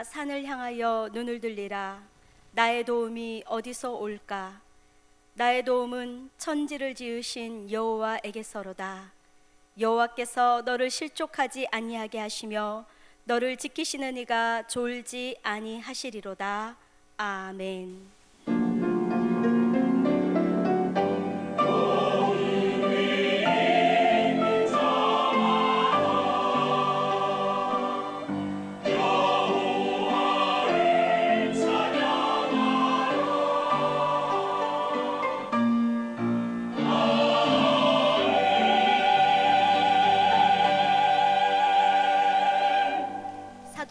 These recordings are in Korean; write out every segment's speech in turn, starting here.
산을 향하여 눈을 들리라. 나의 도움이 어디서 올까? 나의 도움은 천지를 지으신 여호와에게서로다. 여호와께서 너를 실족하지 아니하게 하시며 너를 지키시는 이가 졸지 아니하시리로다. 아멘.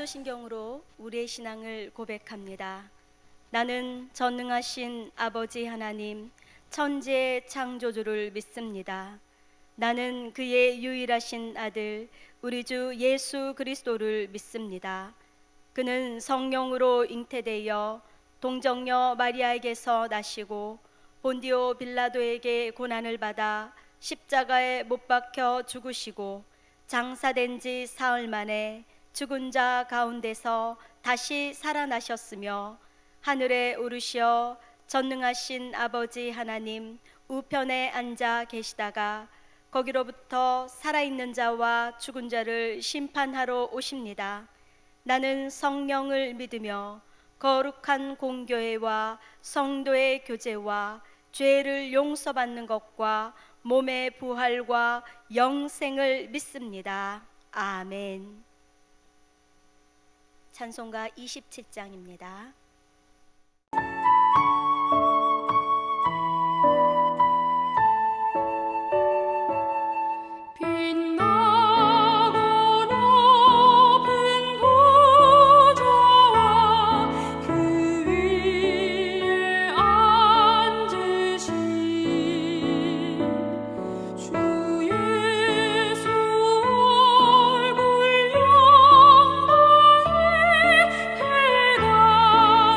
사도신경으로 우리의 신앙을 고백합니다. 나는 전능하신 아버지 하나님, 천지의 창조주를 믿습니다. 나는 그의 유일하신 아들, 우리 주 예수 그리스도를 믿습니다. 그는 성령으로 잉태되어 동정녀 마리아에게서 나시고 본디오 빌라도에게 고난을 받아 십자가에 못 박혀 죽으시고 장사된 지 사흘 만에 죽은 자 가운데서 다시 살아나셨으며 하늘에 오르시어 전능하신 아버지 하나님 우편에 앉아 계시다가 거기로부터 살아있는 자와 죽은 자를 심판하러 오십니다. 나는 성령을 믿으며 거룩한 공교회와 성도의 교제와 죄를 용서받는 것과 몸의 부활과 영생을 믿습니다. 아멘. 찬송가 27장입니다. 얼굴 영광의 해가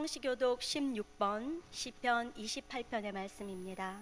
성시교독 16번 시편 28편의 말씀입니다.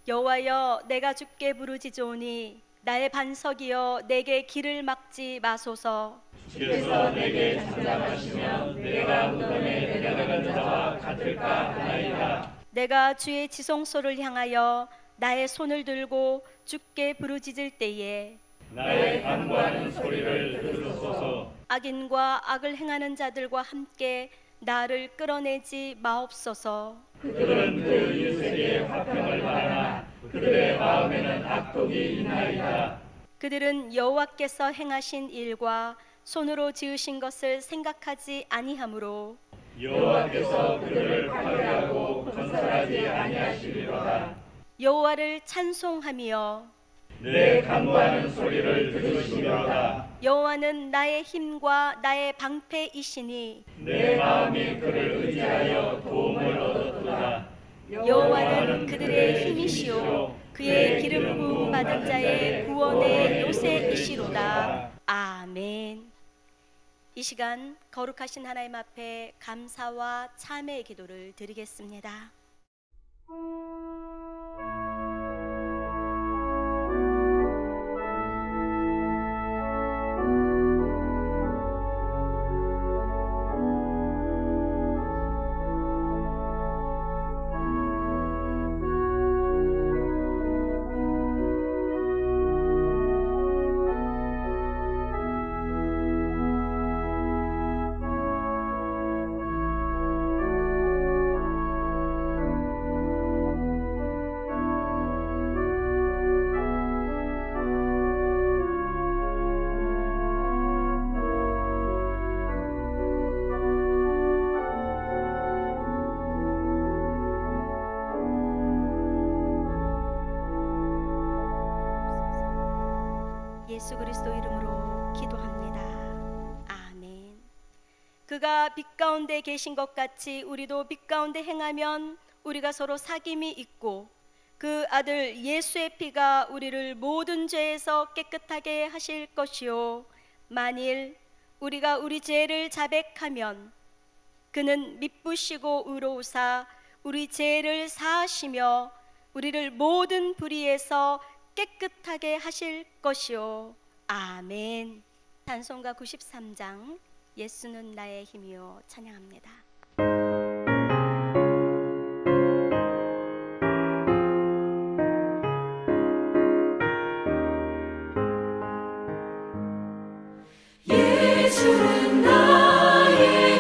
여호와여, 내가 주께 부르짖으오니 나의 반석이여, 내게 길을 막지 마소서. 주께서 내게 잠잠하시면 내가 무덤에 내려가는 자와 같을까 하나이다. 내가 주의 지성소를 향하여 나의 손을 들고 주께 부르짖을 때에 나의 간구하는 소리를 들으소서. 악인과 악을 행하는 자들과 함께 나를 끌어내지 마옵소서. 그들은 그 이웃에게 화평을 바라나 그들의 마음에는 악독이 있나이다. 그들은 여호와께서 행하신 일과 손으로 지으신 것을 생각하지 아니하므로 여호와께서 그들을 파괴하고 건설하지 아니하시리로다. 여호와를 찬송하며 내 간구하는 소리를 들으시리로다. 여호와는 나의 힘과 나의 방패이시니 내 마음이 그를 의지하여 도움을 얻었도다. 여호와는 그들의 힘이시오, 그의 기름 부음 받은 자의 구원의 요새이시로다. 아멘. 이 시간 거룩하신 하나님 앞에 감사와 참회의 기도를 드리겠습니다. 예수 그리스도 이름으로 기도합니다. 아멘. 그가 빛 가운데 계신 것 같이 우리도 빛 가운데 행하면 우리가 서로 사귐이 있고 그 아들 예수의 피가 우리를 모든 죄에서 깨끗하게 하실 것이요, 만일 우리가 우리 죄를 자백하면 그는 미쁘시고 의로우사 우리 죄를 사하시며 우리를 모든 불의에서 깨끗하게 하실 것이요. 아멘. 찬송가 93장 예수는 나의 힘이요 찬양합니다. 예수는 나의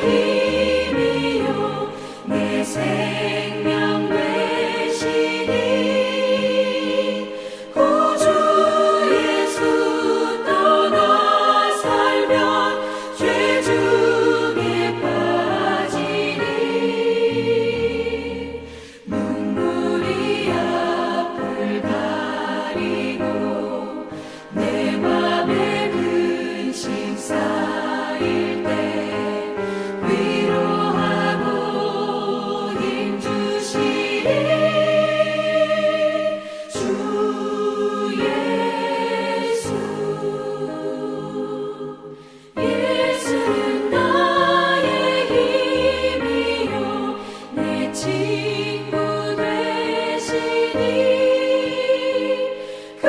힘이요 내 생명 되시니 구주 예수 떠나 살면 죄 중에 빠지니 눈물이 앞을 가리고 내 맘에 근심 쌓일 때 위로하고 힘 주시니 주 예수. 예수는 나의 힘이요 내 친구 되시니 그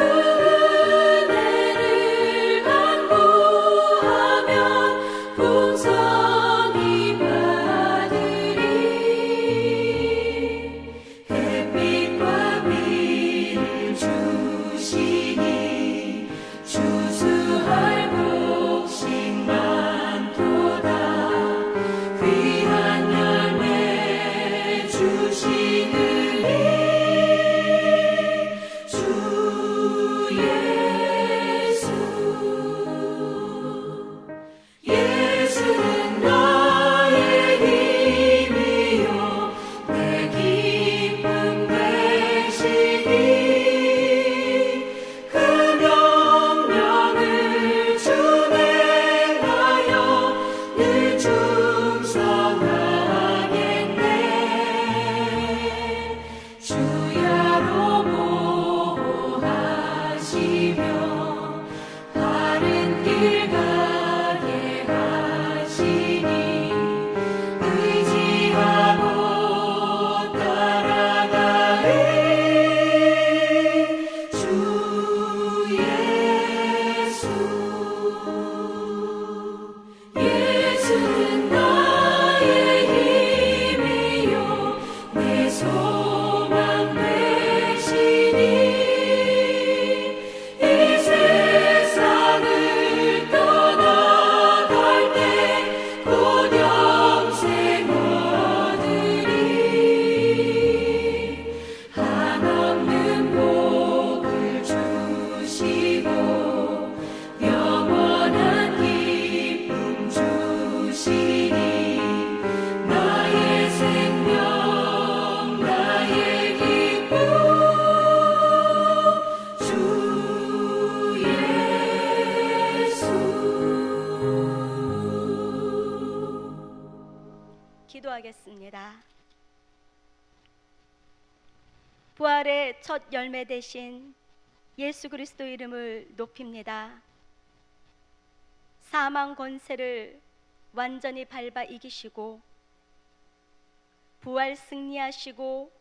기도하겠습니다. 부활의 첫 열매 대신 예수 그리스도 이름을 높입니다. 사망 권세를 완전히 밟아 이기시고 부활 승리하시고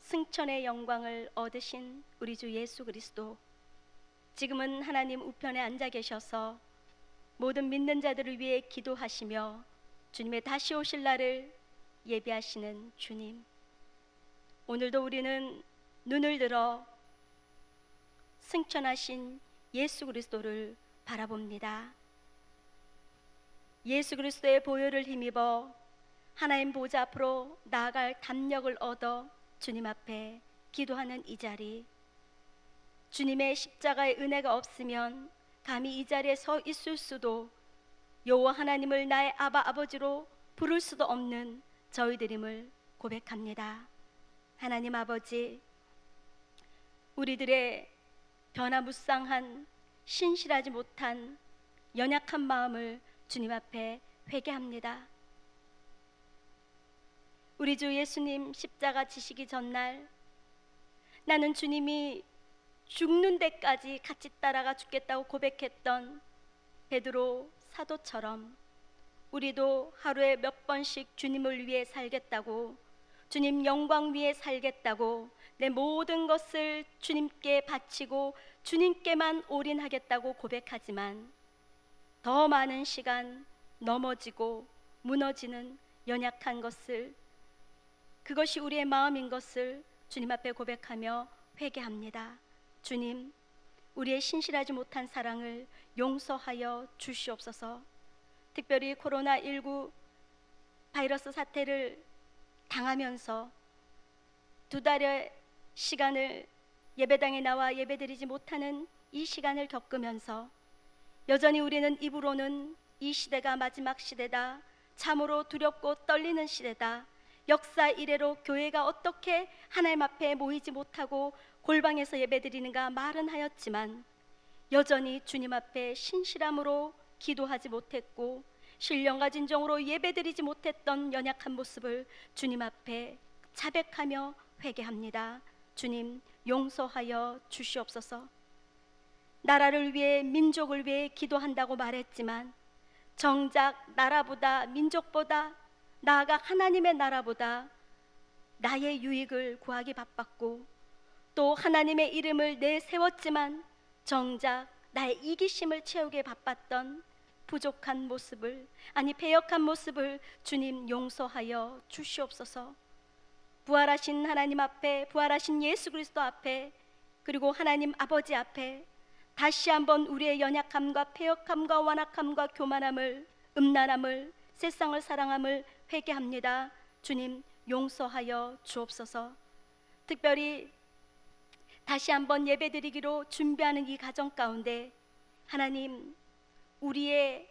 승천의 영광을 얻으신 우리 주 예수 그리스도, 지금은 하나님 우편에 앉아 계셔서 모든 믿는 자들을 위해 기도하시며 주님의 다시 오실 날을 예비하시는 주님, 오늘도 우리는 눈을 들어 승천하신 예수 그리스도를 바라봅니다. 예수 그리스도의 보혈을 힘입어 하나님 보좌 앞으로 나아갈 담력을 얻어 주님 앞에 기도하는 이 자리, 주님의 십자가의 은혜가 없으면 감히 이 자리에 서 있을 수도, 여호와 하나님을 나의 아바 아버지로 부를 수도 없는 저희들임을 고백합니다. 하나님 아버지, 우리들의 변화무쌍한 신실하지 못한 연약한 마음을 주님 앞에 회개합니다. 우리 주 예수님 십자가 지시기 전날 나는 주님이 죽는 데까지 같이 따라가 죽겠다고 고백했던 베드로 사도처럼 우리도 하루에 몇 번씩 주님을 위해 살겠다고, 주님 영광 위해 살겠다고, 내 모든 것을 주님께 바치고 주님께만 올인하겠다고 고백하지만 더 많은 시간 넘어지고 무너지는 연약한 것을, 그것이 우리의 마음인 것을 주님 앞에 고백하며 회개합니다. 주님, 우리의 신실하지 못한 사랑을 용서하여 주시옵소서. 특별히 코로나19 바이러스 사태를 당하면서 2달의 시간을 예배당에 나와 예배드리지 못하는 이 시간을 겪으면서 여전히 우리는 입으로는 이 시대가 마지막 시대다, 참으로 두렵고 떨리는 시대다, 역사 이래로 교회가 어떻게 하나님 앞에 모이지 못하고 골방에서 예배드리는가 말은 하였지만 여전히 주님 앞에 신실함으로 기도하지 못했고 신령과 진정으로 예배드리지 못했던 연약한 모습을 주님 앞에 자백하며 회개합니다. 주님, 용서하여 주시옵소서. 나라를 위해 민족을 위해 기도한다고 말했지만 정작 나라보다 민족보다 나아가 하나님의 나라보다 나의 유익을 구하기 바빴고 또 하나님의 이름을 내세웠지만 정작 나의 이기심을 채우기에 바빴던 부족한 모습을, 아니 배역한 모습을 주님 용서하여 주시옵소서. 부활하신 하나님 앞에, 부활하신 예수 그리스도 앞에, 그리고 하나님 아버지 앞에 다시 한번 우리의 연약함과 패역함과 완악함과 교만함을, 음란함을, 세상을 사랑함을 회개합니다. 주님 용서하여 주옵소서. 특별히 다시 한번 예배드리기로 준비하는 이 가정 가운데 하나님, 우리의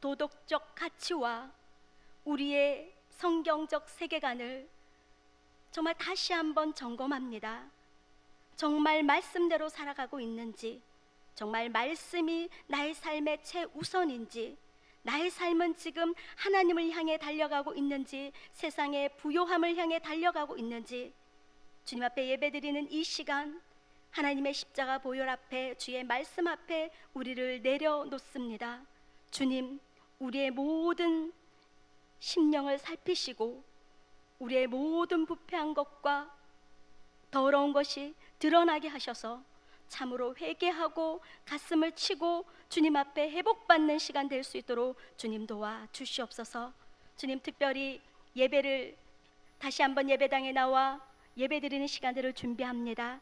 도덕적 가치와 우리의 성경적 세계관을 정말 다시 한번 점검합니다. 정말 말씀대로 살아가고 있는지, 정말 말씀이 나의 삶의 최우선인지, 나의 삶은 지금 하나님을 향해 달려가고 있는지, 세상의 부요함을 향해 달려가고 있는지, 주님 앞에 예배드리는 이 시간 하나님의 십자가 보혈 앞에, 주의 말씀 앞에 우리를 내려놓습니다. 주님, 우리의 모든 심령을 살피시고 우리의 모든 부패한 것과 더러운 것이 드러나게 하셔서 참으로 회개하고 가슴을 치고 주님 앞에 회복받는 시간 될 수 있도록 주님 도와 주시옵소서. 주님, 특별히 예배를 다시 한번 예배당에 나와 예배드리는 시간들을 준비합니다.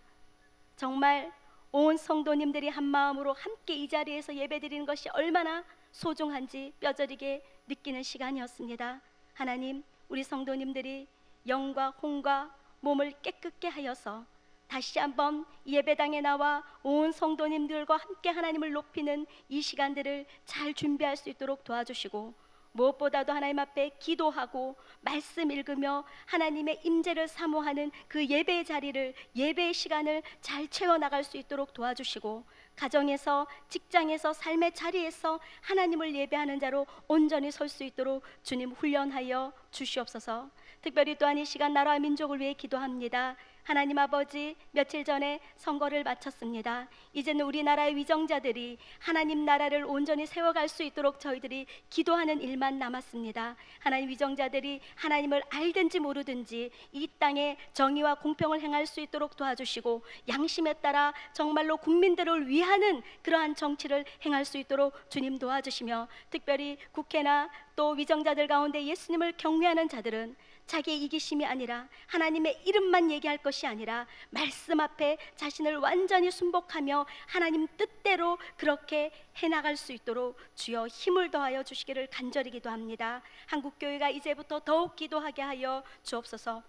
정말 온 성도님들이 한 마음으로 함께 이 자리에서 예배드리는 것이 얼마나 소중한지 뼈저리게 느끼는 시간이었습니다. 하나님, 우리 성도님들이 영과 혼과 몸을 깨끗게 하여서 다시 한번 예배당에 나와 온 성도님들과 함께 하나님을 높이는 이 시간들을 잘 준비할 수 있도록 도와주시고 무엇보다도 하나님 앞에 기도하고 말씀 읽으며 하나님의 임재를 사모하는 그 예배의 자리를, 예배의 시간을 잘 채워나갈 수 있도록 도와주시고, 가정에서, 직장에서, 삶의 자리에서 하나님을 예배하는 자로 온전히 설 수 있도록 주님 훈련하여 주시옵소서. 특별히 또한 이 시간 나라와 민족을 위해 기도합니다. 하나님 아버지, 며칠 전에 선거를 마쳤습니다. 이제는 우리나라의 위정자들이 하나님 나라를 온전히 세워갈 수 있도록 저희들이 기도하는 일만 남았습니다. 하나님, 위정자들이 하나님을 알든지 모르든지 이 땅에 정의와 공평을 행할 수 있도록 도와주시고, 양심에 따라 정말로 국민들을 위하는 그러한 정치를 행할 수 있도록 주님 도와주시며, 특별히 국회나 또 위정자들 가운데 예수님을 경외하는 자들은 자기의 이기심이 아니라 하나님의 이름만 얘기할 것이 아니라 말씀 앞에 자신을 완전히 순복하며 하나님 뜻대로 그렇게 해나갈 수 있도록 주여 힘을 더하여 주시기를 간절히 기도합니다. 한국교회가 이제부터 더욱 기도하게 하여 주옵소서.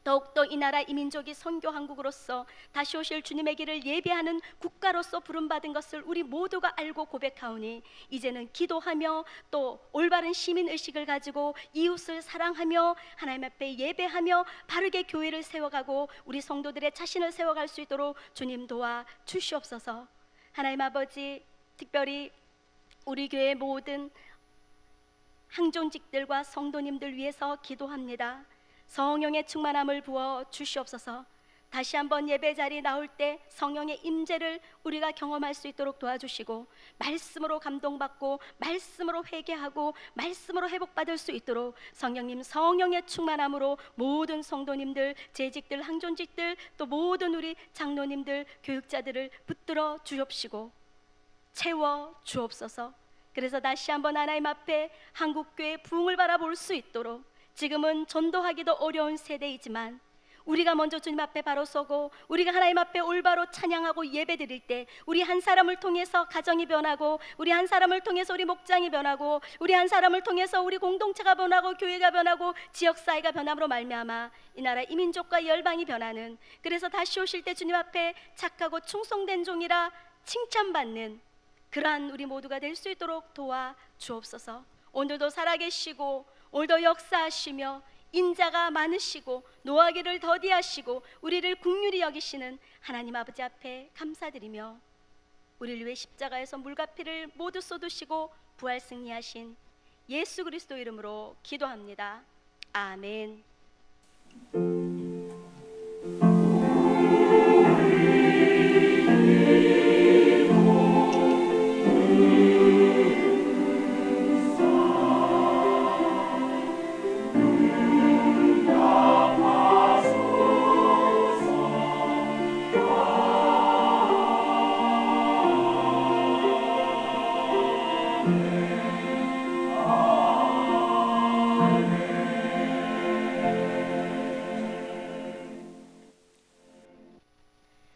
더욱더 이 나라 이 민족이 선교 한국으로서 다시 오실 주님의 길을 예배하는 국가로서 부름받은 것을 우리 모두가 알고 고백하오니, 이제는 기도하며 또 올바른 시민의식을 가지고 이웃을 사랑하며 하나님 앞에 예배하며 바르게 교회를 세워가고 우리 성도들의 자신을 세워갈 수 있도록 주님 도와 주시옵소서. 하나님 아버지, 특별히 우리 교회 모든 항존직들과 성도님들 위해서 기도합니다. 성령의 충만함을 부어 주시옵소서. 다시 한번 예배 자리에 나올 때 성령의 임재를 우리가 경험할 수 있도록 도와주시고, 말씀으로 감동받고 말씀으로 회개하고 말씀으로 회복받을 수 있도록 성령님 성령의 충만함으로 모든 성도님들, 재직들, 항존직들, 또 모든 우리 장로님들, 교육자들을 붙들어 주옵시고 채워 주옵소서. 그래서 다시 한번 하나님 앞에 한국교회 부흥을 바라볼 수 있도록, 지금은 전도하기도 어려운 세대이지만 우리가 먼저 주님 앞에 바로 서고 우리가 하나님 앞에 올바로 찬양하고 예배드릴 때 우리 한 사람을 통해서 가정이 변하고, 우리 한 사람을 통해서 우리 목장이 변하고, 우리 한 사람을 통해서 우리 공동체가 변하고 교회가 변하고 지역사회가 변함으로 말미암아 이 나라 이 민족과 열방이 변하는, 그래서 다시 오실 때 주님 앞에 착하고 충성된 종이라 칭찬받는 그러한 우리 모두가 될 수 있도록 도와 주옵소서. 오늘도 살아계시고 오늘도 역사하시며 인자가 많으시고 노하기를 더디하시고 우리를 긍휼히 여기시는 하나님 아버지 앞에 감사드리며, 우리를 위해 십자가에서 물과 피를 모두 쏟으시고 부활 승리하신 예수 그리스도 이름으로 기도합니다. 아멘.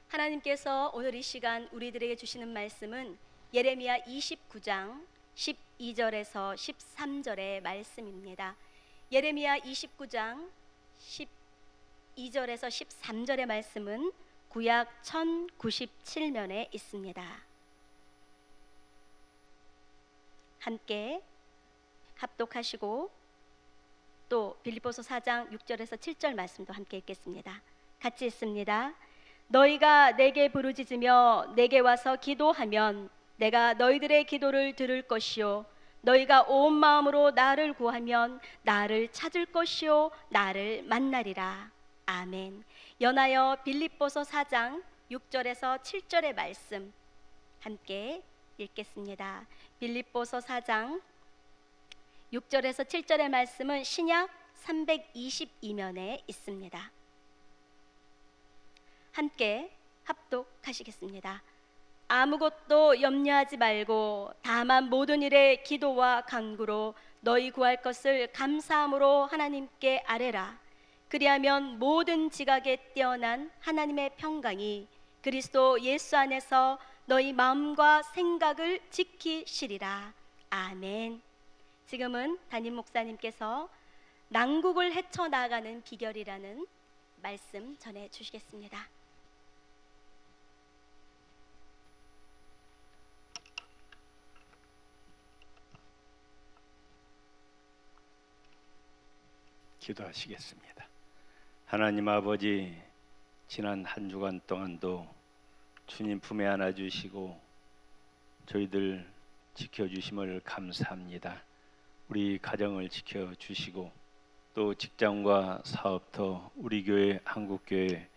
하나님께서 오늘 이 시간 우리들에게 주시는 말씀은 예레미야 29장 12절에서 13절의 말씀입니다. 예레미야 29장 12절에서 13절의 말씀은 구약 1097면에 있습니다. 함께 합독하시고 또 빌립보서 4장 6절에서 7절 말씀도 함께 읽겠습니다. 같이 읽습니다. 너희가 내게 부르짖으며 내게 와서 기도하면 내가 너희들의 기도를 들을 것이요, 너희가 온 마음으로 나를 구하면 나를 찾을 것이요 나를 만나리라. 아멘. 연하여 빌립보서 4장 6절에서 7절의 말씀 함께 읽겠습니다. 빌립보서 4장 6절에서 7절의 말씀은 신약 322면에 있습니다. 함께 합독하시겠습니다. 아무것도 염려하지 말고 다만 모든 일에 기도와 간구로 너희 구할 것을 감사함으로 하나님께 아뢰라. 그리하면 모든 지각에 뛰어난 하나님의 평강이 그리스도 예수 안에서 너희 마음과 생각을 지키시리라. 아멘. 지금은 담임 목사님께서 난국을 헤쳐나가는 비결이라는 말씀 전해 주시겠습니다. 기도하시겠습니다. 하나님 아버지, 지난 한 주간 동안도 주님 품에 안아주시고 저희들 지켜주심을 감사합니다. 우리 가정을 지켜주시고 또 직장과 사업터, 우리 교회, 한국교회,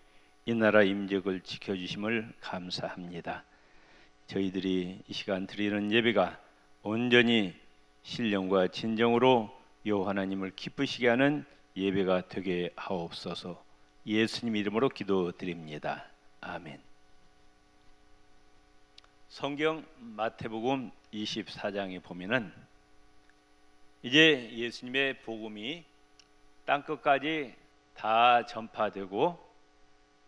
이 나라 임적을 지켜주심을 감사합니다. 저희들이 이 시간 드리는 예배가 온전히 신령과 진정으로 여호와 하나님을 기쁘시게 하는 예배가 되게 하옵소서. 예수님 이름으로 기도드립니다. 아멘. 성경 마태복음 24장에 보면은 이제 예수님의 복음이 땅끝까지 다 전파되고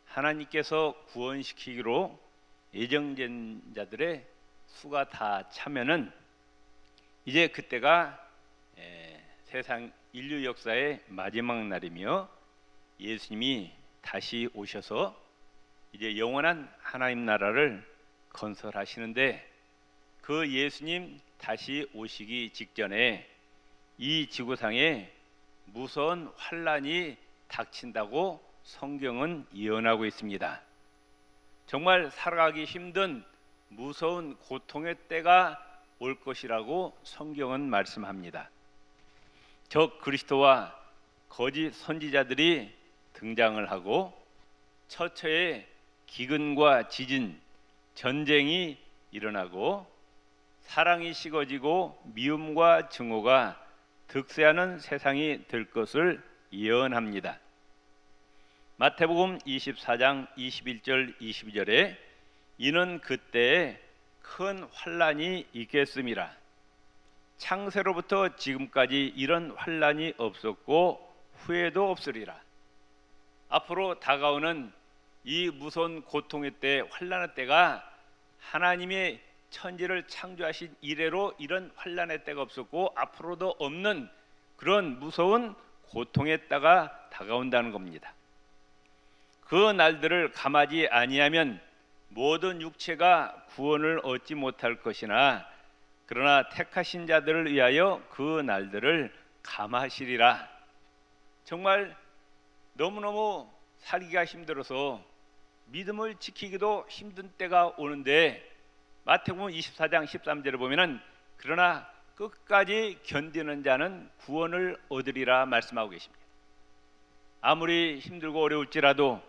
하나님께서 구원시키기로 예정된 자들의 수가 다 차면은 이제 그때가 세상 인류 역사의 마지막 날이며 예수님이 다시 오셔서 이제 영원한 하나님 나라를 건설하시는데, 그 예수님 다시 오시기 직전에 이 지구상에 무서운 환란이 닥친다고 성경은 예언하고 있습니다. 정말 살아가기 힘든 무서운 고통의 때가 올 것이라고 성경은 말씀합니다. 적 그리스도와 거짓 선지자들이 등장을 하고 처처에 기근과 지진, 전쟁이 일어나고 사랑이 식어지고 미움과 증오가 득세하는 세상이 될 것을 예언합니다. 마태복음 24장 21절 22절에 이는 그때에 큰 환란이 있겠음이라. 창세로부터 지금까지 이런 환란이 없었고 후에도 없으리라. 앞으로 다가오는 이 무서운 고통의 때, 환란의 때가 하나님의 천지를 창조하신 이래로 이런 환란의 때가 없었고 앞으로도 없는 그런 무서운 고통의 때가 다가온다는 겁니다. 그 날들을 감하지 아니하면 모든 육체가 구원을 얻지 못할 것이나 그러나 택하신 자들을 위하여 그 날들을 감하시리라. 정말 너무너무 살기가 힘들어서 믿음을 지키기도 힘든 때가 오는데 마태복음 24장 13절에 보면은 그러나 끝까지 견디는 자는 구원을 얻으리라 말씀하고 계십니다. 아무리 힘들고 어려울지라도,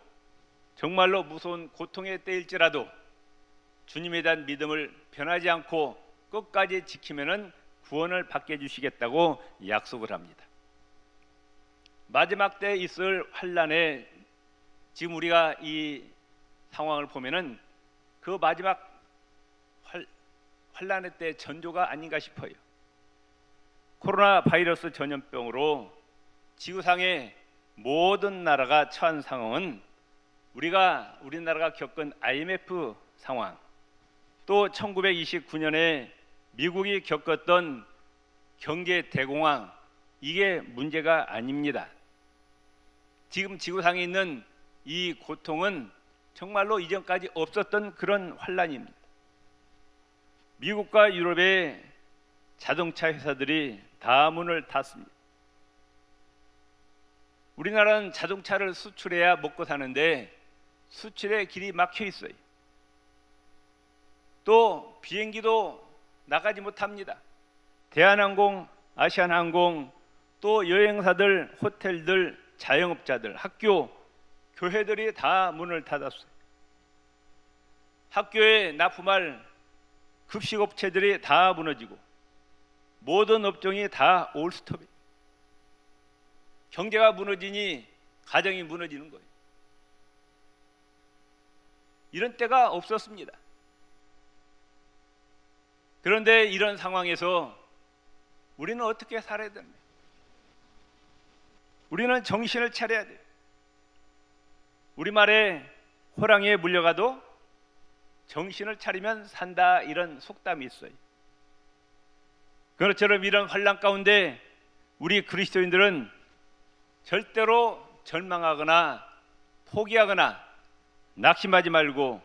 정말로 무서운 고통의 때일지라도 주님에 대한 믿음을 변하지 않고 끝까지 지키면은 구원을 받게 해주시겠다고 약속을 합니다. 마지막 때 있을 환란에 지금 우리가 이 상황을 보면은 그 마지막 환란의 때 전조가 아닌가 싶어요. 코로나 바이러스 전염병으로 지구상의 모든 나라가 처한 상황은 우리나라가 겪은 IMF 상황, 또 1929년에 미국이 겪었던 경제 대공황, 이게 문제가 아닙니다. 지금 지구상에 있는 이 고통은 정말로 이전까지 없었던 그런 환란입니다. 미국과 유럽의 자동차 회사들이 다 문을 닫습니다. 우리나라는 자동차를 수출해야 먹고 사는데 수출의 길이 막혀 있어요. 또 비행기도 나가지 못합니다. 대한항공, 아시아나항공, 또 여행사들, 호텔들, 자영업자들, 학교, 교회들이 다 문을 닫았어요. 학교에 납품할 급식업체들이 다 무너지고 모든 업종이 다 올스톱이에요. 경제가 무너지니 가정이 무너지는 거예요. 이런 때가 없었습니다. 그런데 이런 상황에서 우리는 어떻게 살아야 됩니까? 우리는 정신을 차려야 돼요. 우리말에 호랑이에 물려가도 정신을 차리면 산다, 이런 속담이 있어요. 그것처럼 이런 환난 가운데 우리 그리스도인들은 절대로 절망하거나 포기하거나 낙심하지 말고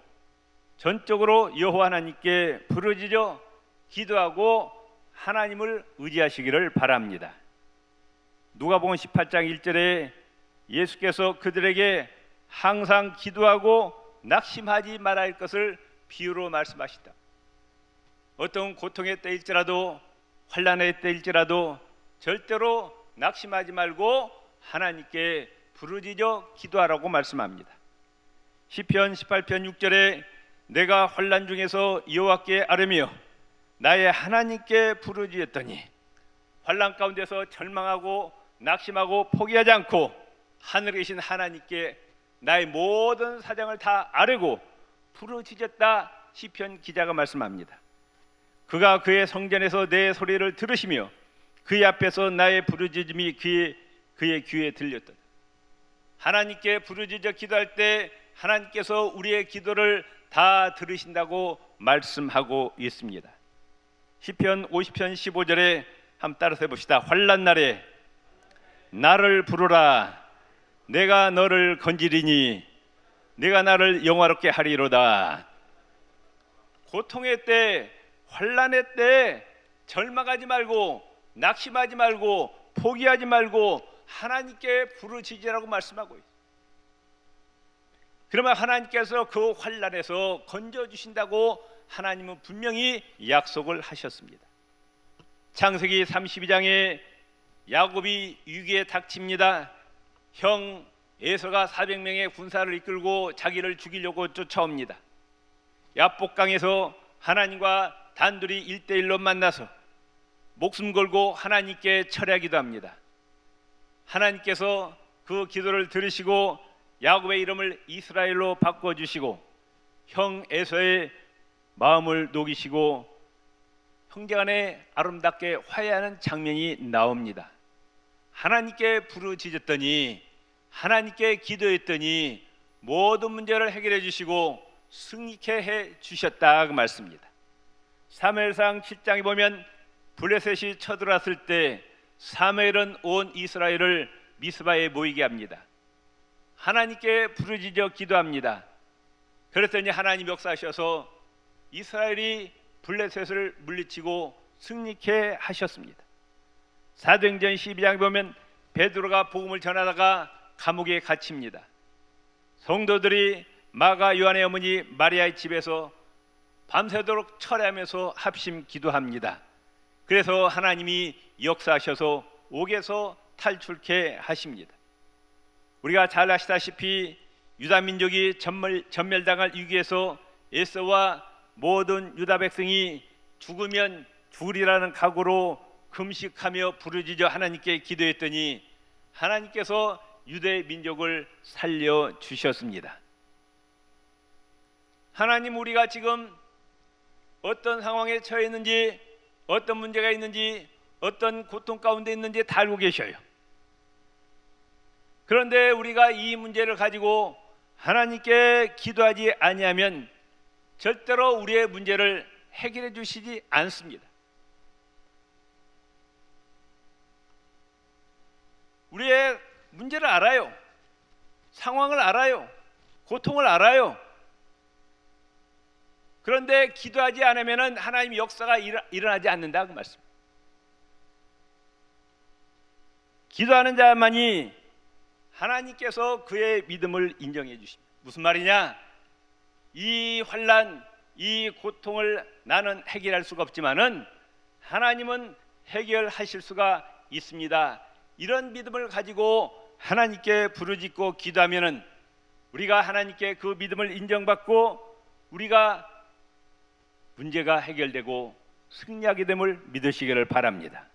전적으로 여호와 하나님께 부르짖어 기도하고 하나님을 의지하시기를 바랍니다. 누가복음 18장 1절에 예수께서 그들에게 항상 기도하고 낙심하지 말아야 할 것을 비유로 말씀하시다. 어떤 고통의 때일지라도 환난의 때일지라도 절대로 낙심하지 말고 하나님께 부르짖어 기도하라고 말씀합니다. 시편 18편 6절에 내가 환난 중에서 여호와께 아뢰며 나의 하나님께 부르짖었더니 환난 가운데서 절망하고 낙심하고 포기하지 않고 하늘에 계신 하나님께 나의 모든 사정을 다 아뢰고 부르짖었다. 시편 기자가 말씀합니다. 그가 그의 성전에서 내 소리를 들으시며 그의 앞에서 나의 부르짖음이 그의 귀에 들렸다. 하나님께 부르짖어 기도할 때 하나님께서 우리의 기도를 다 들으신다고 말씀하고 있습니다. 시편 50편 15절에 한번 따라서 해봅시다. 환난 날에 나를 부르라. 내가 너를 건지리니 내가 나를 영화롭게 하리로다. 고통의 때, 환난의 때 절망하지 말고 낙심하지 말고 포기하지 말고 하나님께 부르짖으라고 말씀하고 있어요. 그러면 하나님께서 그 환난에서 건져주신다고 하나님은 분명히 약속을 하셨습니다. 창세기 32장에 야곱이 위기에 닥칩니다. 형 에서가 400명의 군사를 이끌고 자기를 죽이려고 쫓아옵니다. 야복강에서 하나님과 단둘이 1대1로 만나서 목숨 걸고 하나님께 철회하기도 합니다. 하나님께서 그 기도를 들으시고 야곱의 이름을 이스라엘로 바꿔주시고 형 에서의 마음을 녹이시고 형제간에 아름답게 화해하는 장면이 나옵니다. 하나님께 부르짖었더니 하나님께 기도했더니 모든 문제를 해결해 주시고 승리케 해 주셨다 그 말씀입니다. 사무엘상 7장에 보면 블레셋이 쳐들어왔을 때 사무엘은 온 이스라엘을 미스바에 모이게 합니다. 하나님께 부르짖어 기도합니다. 그랬더니 하나님 역사하셔서 이스라엘이 블레셋을 물리치고 승리케 하셨습니다. 사도행전 12장에 보면 베드로가 복음을 전하다가 감옥에 갇힙니다. 성도들이 마가 요한의 어머니 마리아의 집에서 밤새도록 철회하면서 합심 기도합니다. 그래서 하나님이 역사하셔서 옥에서 탈출케 하십니다. 우리가 잘 아시다시피 유다 민족이 전멸당할 위기에서 에서와 모든 유다 백성이 죽으면 죽으리라는 각오로 금식하며 부르짖어 하나님께 기도했더니 하나님께서 유대 민족을 살려 주셨습니다. 하나님, 우리가 지금 어떤 상황에 처해 있는지, 어떤 문제가 있는지, 어떤 고통 가운데 있는지 다 알고 계셔요. 그런데 우리가 이 문제를 가지고 하나님께 기도하지 아니하면 절대로 우리의 문제를 해결해 주시지 않습니다. 우리의 문제를 알아요. 상황을 알아요. 고통을 알아요. 그런데 기도하지 않으면 하나님의 역사가 일어나지 않는다 그 말씀. 기도하는 자만이 하나님께서 그의 믿음을 인정해 주십니다. 무슨 말이냐? 이 환난, 이 고통을 나는 해결할 수가 없지만은 하나님은 해결하실 수가 있습니다. 이런 믿음을 가지고 하나님께 부르짖고 기도하면은 우리가 하나님께 그 믿음을 인정받고 우리가 문제가 해결되고 승리하게 됨을 믿으시기를 바랍니다.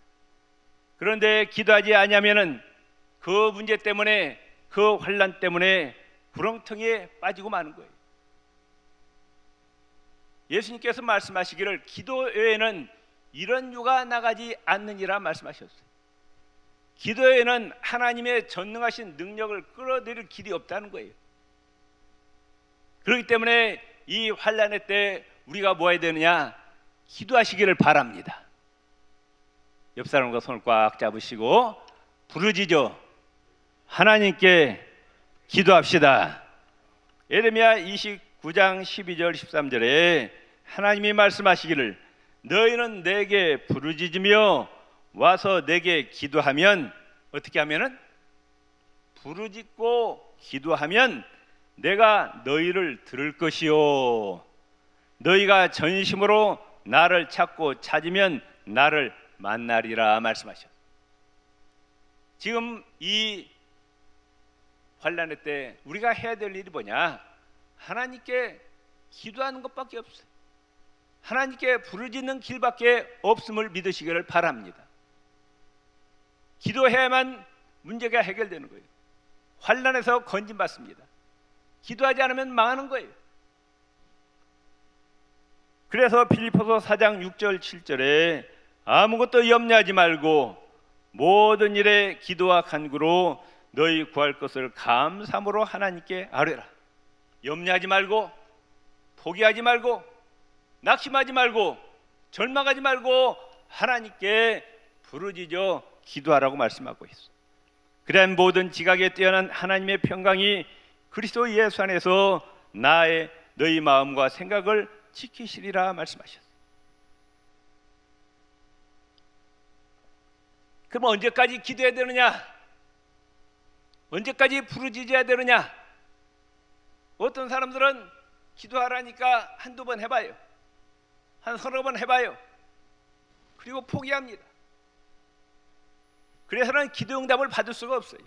그런데 기도하지 아니하면은 그 문제 때문에, 그 환난 때문에 구렁텅이에 빠지고 마는 거예요. 예수님께서 말씀하시기를 기도 외에는 이런 유가 나가지 않느니라 말씀하셨어요. 기도 외에는 하나님의 전능하신 능력을 끌어들일 길이 없다는 거예요. 그렇기 때문에 이 환난의 때 우리가 뭐 해야 되느냐? 기도하시기를 바랍니다. 옆 사람과 손을 꽉 잡으시고 부르짖어 하나님께 기도합시다. 예레미야 29장 12절 13절에 하나님이 말씀하시기를 너희는 내게 부르짖으며 와서 내게 기도하면 어떻게 하면은 부르짖고 기도하면 내가 너희를 들을 것이요 너희가 전심으로 나를 찾고 찾으면 나를 만나리라 말씀하셨어요. 지금 이 환난의 때 우리가 해야 될 일이 뭐냐? 하나님께 기도하는 것밖에 없어요. 하나님께 부르짖는 길밖에 없음을 믿으시기를 바랍니다. 기도해야만 문제가 해결되는 거예요. 환난에서 건진받습니다. 기도하지 않으면 망하는 거예요. 그래서 빌립보서 4장 6절 7절에 아무것도 염려하지 말고 모든 일에 기도와 간구로 너희 구할 것을 감사함으로 하나님께 아뢰라. 염려하지 말고 포기하지 말고 낙심하지 말고 절망하지 말고 하나님께 부르짖어 기도하라고 말씀하고 있어. 그래야 모든 지각에 뛰어난 하나님의 평강이 그리스도 예수 안에서 너희 마음과 생각을 지키시리라 말씀하셨어요. 그럼 언제까지 기도해야 되느냐? 언제까지 부르짖어야 되느냐? 어떤 사람들은 기도하라니까 한두 번 해봐요. 한 서너 번 해봐요. 그리고 포기합니다. 그래서는 기도 응답을 받을 수가 없어요.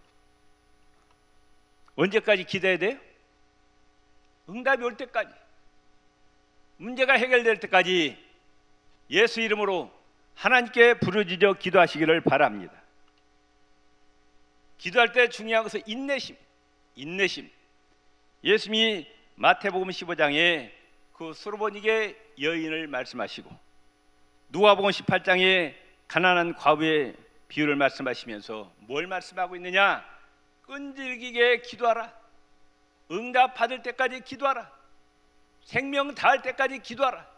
언제까지 기도해야 돼요? 응답이 올 때까지, 문제가 해결될 때까지 예수 이름으로 하나님께 부르짖어 기도하시기를 바랍니다. 기도할 때 중요한 것은 인내심. 예수님이 마태복음 15장에 그 수르보니게 여인을 말씀하시고 누가복음 18장에 가난한 과부의 비유를 말씀하시면서 뭘 말씀하고 있느냐? 끈질기게 기도하라. 응답 받을 때까지 기도하라. 생명 다할 때까지 기도하라.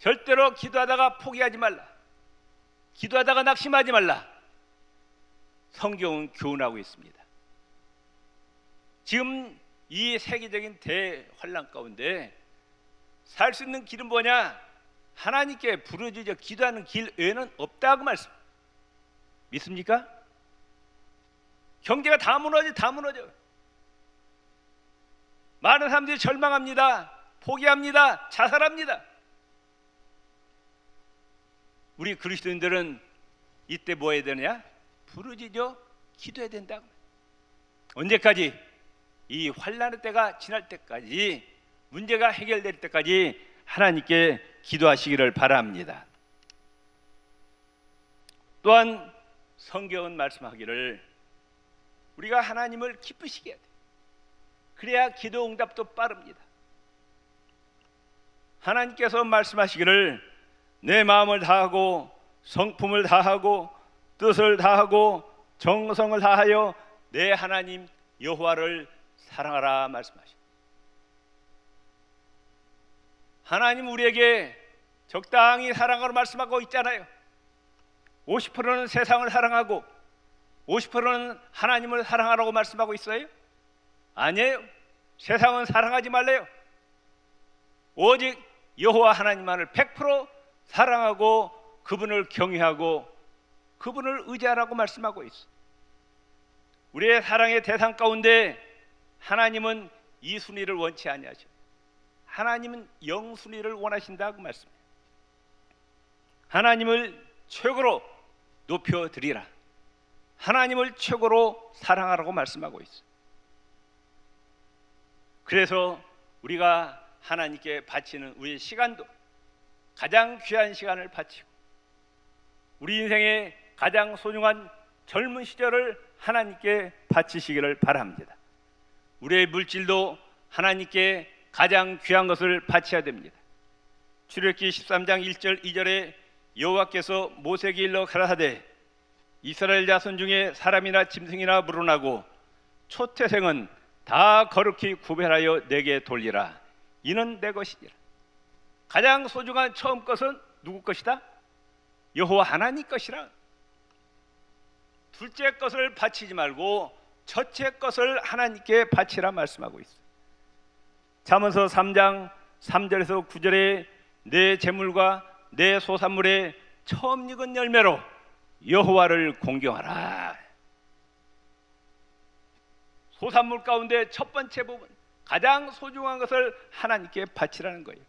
절대로 기도하다가 포기하지 말라. 기도하다가 낙심하지 말라. 성경은 교훈하고 있습니다. 지금 이 세계적인 대환란 가운데 살 수 있는 길은 뭐냐? 하나님께 부르짖어 기도하는 길 외에는 없다고 말씀. 믿습니까? 경제가 다 무너져. 많은 사람들이 절망합니다. 포기합니다. 자살합니다. 우리 그리스도인들은 이때 뭐 해야 되느냐? 부르짖어 기도해야 된다고. 언제까지? 이 환난의 때가 지날 때까지, 문제가 해결될 때까지 하나님께 기도하시기를 바랍니다. 또한 성경은 말씀하기를 우리가 하나님을 기쁘시게 해야 돼. 그래야 기도 응답도 빠릅니다. 하나님께서 말씀하시기를 내 마음을 다하고 성품을 다하고 뜻을 다하고 정성을 다하여 내 하나님 여호와를 사랑하라 말씀하십니다. 하나님 우리에게 적당히 사랑하라고 말씀하고 있잖아요. 50%는 세상을 사랑하고 50%는 하나님을 사랑하라고 말씀하고 있어요? 아니에요. 세상은 사랑하지 말래요. 오직 여호와 하나님만을 100% 사랑하고 그분을 경외하고 그분을 의지하라고 말씀하고 있어. 우리의 사랑의 대상 가운데 하나님은 이순위를 원치 아니하셔. 하나님은 영순위를 원하신다고 말씀해요. 하나님을 최고로 높여드리라. 하나님을 최고로 사랑하라고 말씀하고 있어. 그래서 우리가 하나님께 바치는 우리의 시간도 가장 귀한 시간을 바치고 우리 인생의 가장 소중한 젊은 시절을 하나님께 바치시기를 바랍니다. 우리의 물질도 하나님께 가장 귀한 것을 바쳐야 됩니다. 출애굽기 13장 1절 2절에 여호와께서 모세에게 일러 가라사대 이스라엘 자손 중에 사람이나 짐승이나 물어나고 초태생은 다 거룩히 구별하여 내게 돌리라. 이는 내 것이니라. 가장 소중한 처음 것은 누구 것이다? 여호와 하나님 것이라. 둘째 것을 바치지 말고 첫째 것을 하나님께 바치라 말씀하고 있어요. 잠언서 3장 3절에서 9절에 내 재물과 내 소산물의 처음 익은 열매로 여호와를 공경하라. 소산물 가운데 첫 번째 부분, 가장 소중한 것을 하나님께 바치라는 거예요.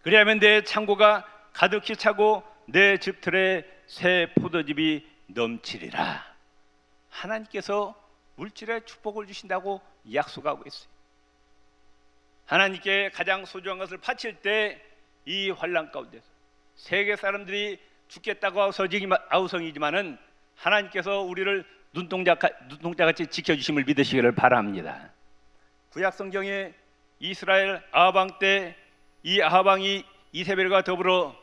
그리하면 내 창고가 가득히 차고 내 집틀에 새 포도즙이 넘치리라. 하나님께서 물질의 축복을 주신다고 약속하고 있어요. 하나님께 가장 소중한 것을 바칠 때 이 환난 가운데서 세계 사람들이 죽겠다고 아우성이지만은 하나님께서 우리를 눈동자같이 지켜주심을 믿으시기를 바랍니다. 구약 성경에 이스라엘 아합 때 이 아합 왕이 이세벨과 더불어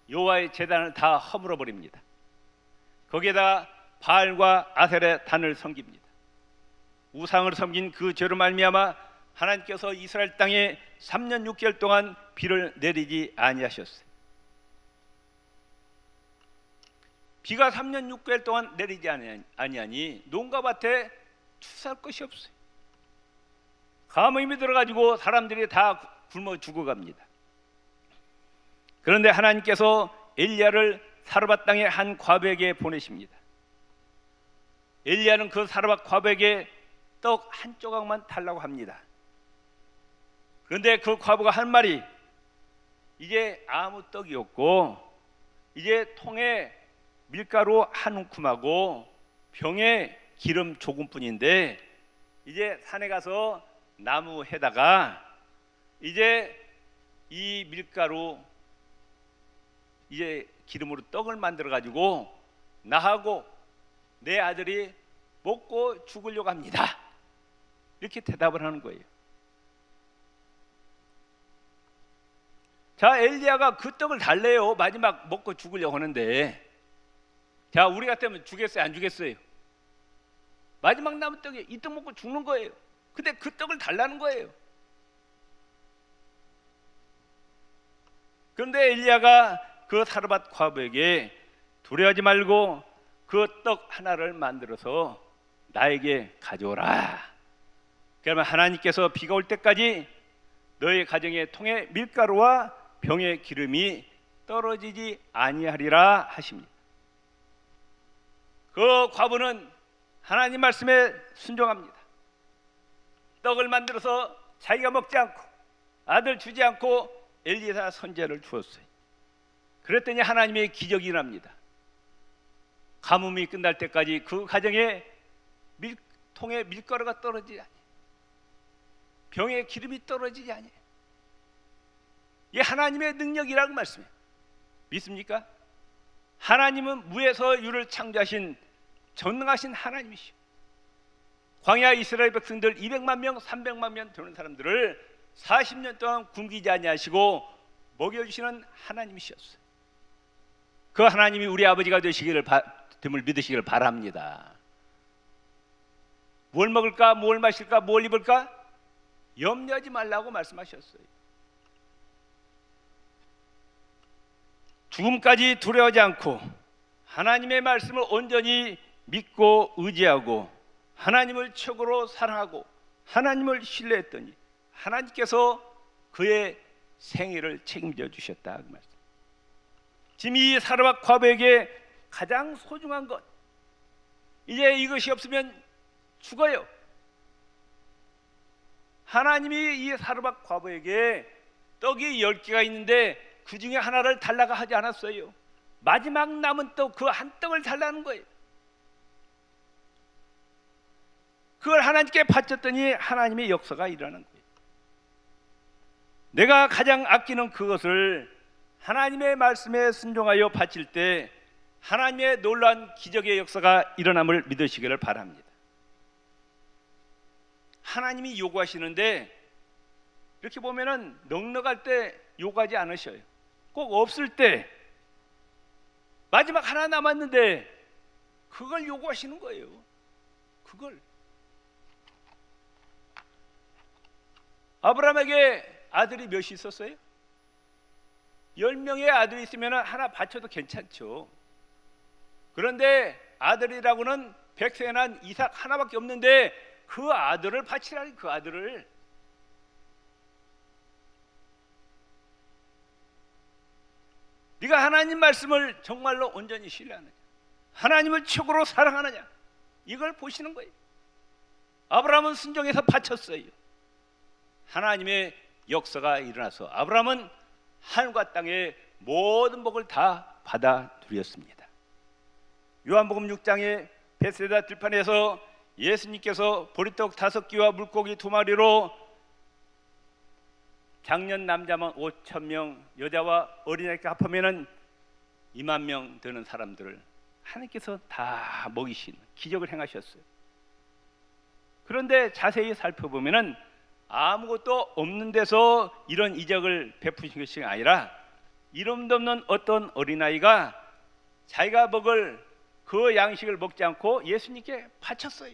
여호와의 제단을 다 허물어 버립니다. 거기에다 바알과 아셀의 단을 섬깁니다. 우상을 섬긴 그 죄로 말미암아 하나님께서 이스라엘 땅에 3년 6개월 동안 비를 내리지 아니하셨어요. 비가 3년 6개월 동안 내리지 아니하니 농가 밭에 추수할 것이 없어요. 가뭄이 들어가지고 사람들이 다 굶어 죽어갑니다. 그런데 하나님께서 엘리야를 사르밧 땅의 한 과부에게 보내십니다. 엘리야는 그 사르밧 과부에게 떡 한 조각만 달라고 합니다. 그런데 그 과부가 한 말이, 이제 아무 떡이 없고 이제 통에 밀가루 한 움큼하고 병에 기름 조금뿐인데 이제 산에 가서 나무 해다가 이제 이 밀가루 이제 기름으로 떡을 만들어 가지고 나하고 내 아들이 먹고 죽으려고 합니다. 이렇게 대답을 하는 거예요. 자, 엘리야가 그 떡을 달래요. 마지막 먹고 죽으려고 하는데, 자, 우리 같으면 주겠어요, 안 주겠어요? 마지막 남은 떡이 이 떡 먹고 죽는 거예요. 근데 그 떡을 달라는 거예요. 그런데 엘리야가 그 사르밧 과부에게 두려워하지 말고 그 떡 하나를 만들어서 나에게 가져오라. 그러면 하나님께서 비가 올 때까지 너의 가정의 통에 밀가루와 병의 기름이 떨어지지 아니하리라 하십니다. 그 과부는 하나님 말씀에 순종합니다. 떡을 만들어서 자기가 먹지 않고 아들 주지 않고 엘리사 선지자를 주었어요. 그랬더니 하나님의 기적이 일어납니다. 가뭄이 끝날 때까지 그 가정에 통에 밀가루가 떨어지지 아니에요. 병에 기름이 떨어지지 아니에요. 이게 하나님의 능력이라고 말씀해요. 믿습니까? 하나님은 무에서 유를 창조하신 전능하신 하나님이시오. 광야 이스라엘 백성들 200만 명, 300만 명 되는 사람들을 40년 동안 굶기지 아니하시고 먹여주시는 하나님이셨어요. 그 하나님이 우리 아버지가 되시기를 믿으시기를 바랍니다. 뭘 먹을까, 뭘 마실까, 뭘 입을까 염려하지 말라고 말씀하셨어요. 죽음까지 두려워하지 않고 하나님의 말씀을 온전히 믿고 의지하고 하나님을 최고로 사랑하고 하나님을 신뢰했더니 하나님께서 그의 생애를 책임져 주셨다. 그 말씀. 지금 이 사르밧 과부에게 가장 소중한 것, 이제 이것이 없으면 죽어요. 하나님이 이 사르밧 과부에게 떡이 10개가 있는데 그 중에 하나를 달라고 하지 않았어요. 마지막 남은 떡, 그 한 떡을 달라는 거예요. 그걸 하나님께 바쳤더니 하나님의 역사가 일어나는 거예요. 내가 가장 아끼는 그것을 하나님의 말씀에 순종하여 바칠 때 하나님의 놀라운 기적의 역사가 일어남을 믿으시기를 바랍니다. 하나님이 요구하시는데 이렇게 보면은 넉넉할 때 요구하지 않으셔요. 꼭 없을 때 마지막 하나 남았는데 그걸 요구하시는 거예요. 그걸. 아브라함에게 아들이 몇이 있었어요? 10명의 아들이 있으면 하나 바쳐도 괜찮죠. 그런데 아들이라고는 백성에 난 이삭 하나밖에 없는데 그 아들을 바치라니, 그 아들을. 네가 하나님 말씀을 정말로 온전히 신뢰하느냐, 하나님을 최고로 사랑하느냐, 이걸 보시는 거예요. 아브라함은 순종해서 바쳤어요. 하나님의 역사가 일어나서 아브라함은 하늘과 땅의 모든 복을 다 받아 누렸습니다. 요한복음 6장에 베세다 들판에서 예수님께서 보리떡 5개와 물고기 2마리로 장년 남자만 5,000명, 여자와 어린아이가 합하면은 20,000명 되는 사람들을 하나님께서 다 먹이신 기적을 행하셨어요. 그런데 자세히 살펴보면은 아무것도 없는 데서 이런 이적을 베푸신 것이 아니라 이름도 없는 어떤 어린아이가 자기가 먹을 그 양식을 먹지 않고 예수님께 바쳤어요.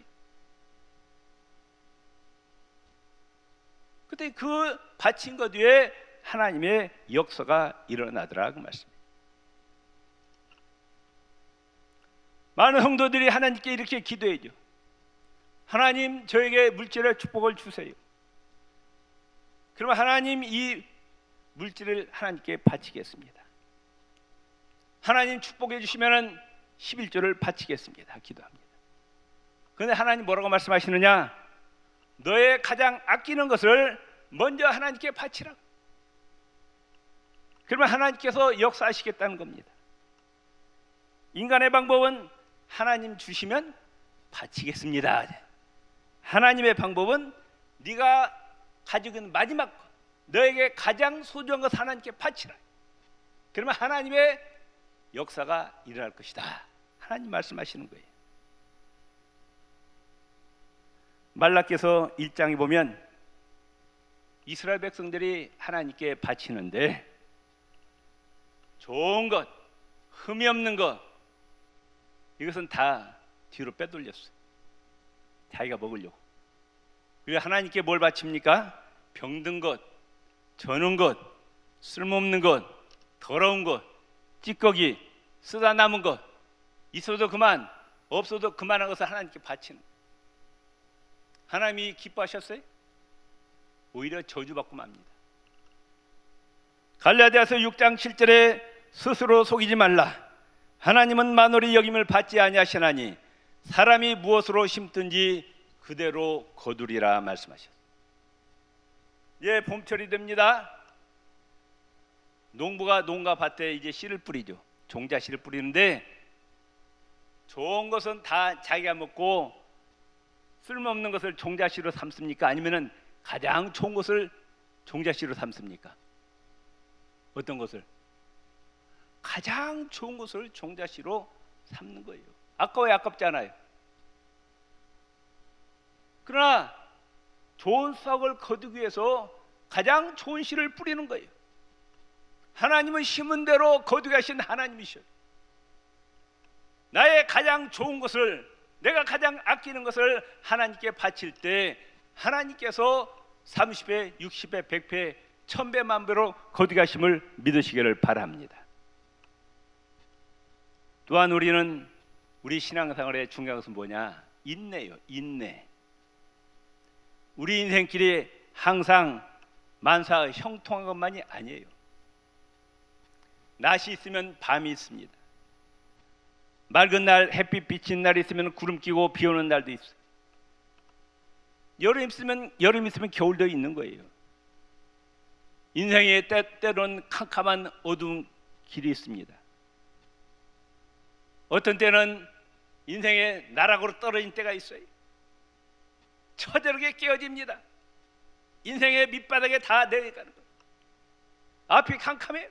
그때 그 바친 것 뒤에 하나님의 역사가 일어나더라 그 말씀입니다. 많은 성도들이 하나님께 이렇게 기도해죠. 하나님, 저에게 물질의 축복을 주세요. 그러면 하나님, 이 물질을 하나님께 바치겠습니다. 하나님 축복해 주시면 11조를 바치겠습니다. 기도합니다. 그런데 하나님 뭐라고 말씀하시느냐? 너의 가장 아끼는 것을 먼저 하나님께 바치라. 그러면 하나님께서 역사하시겠다는 겁니다. 인간의 방법은 하나님 주시면 바치겠습니다. 하나님의 방법은 네가 가지고 있는 마지막 것, 너에게 가장 소중한 것 하나님께 바치라. 그러면 하나님의 역사가 일어날 것이다. 하나님 말씀하시는 거예요. 말라기서 1장에 보면 이스라엘 백성들이 하나님께 바치는데 좋은 것, 흠이 없는 것, 이것은 다 뒤로 빼돌렸어요. 자기가 먹으려고. 그리고 하나님께 뭘 바칩니까? 병든 것, 저는 것, 쓸모없는 것, 더러운 것, 찌꺼기, 쓰다 남은 것, 있어도 그만, 없어도 그만한 것을 하나님께 바치는. 하나님이 기뻐하셨어요? 오히려 저주받고 맙니다. 갈라디아서 6장 7절에 스스로 속이지 말라. 하나님은 만월의 여김을 받지 아니하시나니 사람이 무엇으로 심든지 그대로 거두리라 말씀하셨어요. 예, 봄철이 됩니다. 농부가 농가 밭에 이제 씨를 뿌리죠. 종자 씨를 뿌리는데 좋은 것은 다 자기가 먹고 쓸모없는 것을 종자 씨로 삼습니까? 아니면은 가장 좋은 것을 종자 씨로 삼습니까? 어떤 것을? 가장 좋은 것을 종자 씨로 삼는 거예요. 아까워야 아깝잖아요. 그러나 좋은 싹을 거두기 위해서 가장 좋은 씨를 뿌리는 거예요. 하나님은 심은 대로 거두게 하신 하나님이셔요. 나의 가장 좋은 것을, 내가 가장 아끼는 것을 하나님께 바칠 때 하나님께서 30배, 60배, 100배, 1000배, 만배로 거두게 하심을 믿으시기를 바랍니다. 또한 우리는 우리 신앙생활의 중요한 것은 뭐냐? 인내요. 인내. 우리 인생길이 항상 만사 형통한 것만이 아니에요. 낮이 있으면 밤이 있습니다. 맑은 날 햇빛 비친 날이 있으면 구름 끼고 비 오는 날도 있어요. 여름 있으면 겨울도 있는 거예요. 인생에 때로는 캄캄한 어두운 길이 있습니다. 어떤 때는 인생의 나락으로 떨어진 때가 있어요. 처절하게 깨어집니다. 인생의 밑바닥에 다 내려가는 거예요. 앞이 캄캄해요.